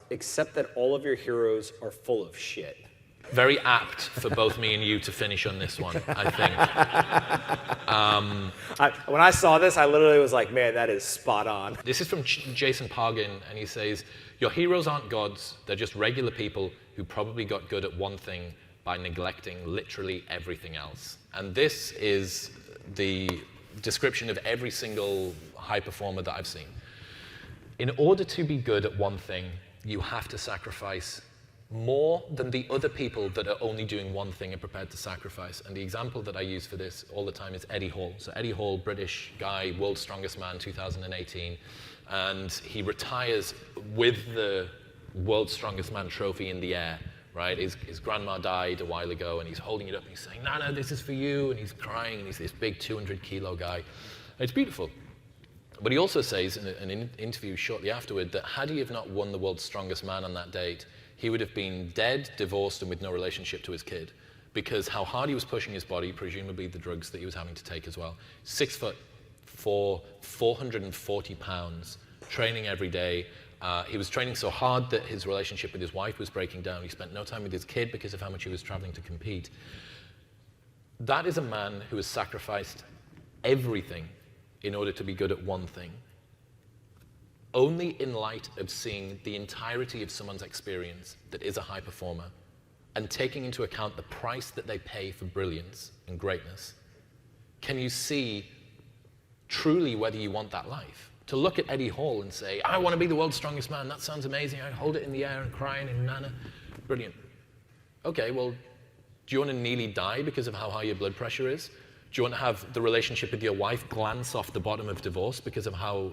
except that all of your heroes are full of shit. Very apt for both me and you to finish on this one, I think. When I saw this, I literally was like, man, that is spot on. This is from Jason Pargin, and he says, your heroes aren't gods, they're just regular people who probably got good at one thing by neglecting literally everything else. And this is the description of every single high performer that I've seen. In order to be good at one thing, you have to sacrifice more than the other people that are only doing one thing and prepared to sacrifice. And the example that I use for this all the time is Eddie Hall. So Eddie Hall, British guy, world's strongest man, 2018. And he retires with the world's strongest man trophy in the air, right? His grandma died a while ago, and he's holding it up, and he's saying, Nana, this is for you. And he's crying, and he's this big 200-kilo guy. And it's beautiful. But he also says in an interview shortly afterward that had he have not won the world's strongest man on that date, he would have been dead, divorced, and with no relationship to his kid. Because how hard he was pushing his body, presumably the drugs that he was having to take as well. 6'4", 440 pounds, training every day. He was training so hard that his relationship with his wife was breaking down. He spent no time with his kid because of how much he was traveling to compete. That is a man who has sacrificed everything in order to be good at one thing. Only in light of seeing the entirety of someone's experience that is a high performer and taking into account the price that they pay for brilliance and greatness, can you see truly whether you want that life. To look at Eddie Hall and say, I want to be the world's strongest man, that sounds amazing, I hold it in the air and crying and Nana, brilliant. Okay, well, do you want to nearly die because of how high your blood pressure is? Do you want to have the relationship with your wife glance off the bottom of divorce because of how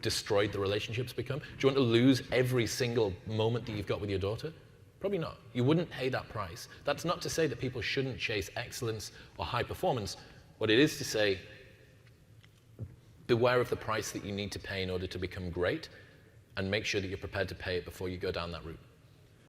destroyed the relationships become? Do you want to lose every single moment that you've got with your daughter? Probably not. You wouldn't pay that price. That's not to say that people shouldn't chase excellence or high performance. What it is to say, beware of the price that you need to pay in order to become great, and make sure that you're prepared to pay it before you go down that route.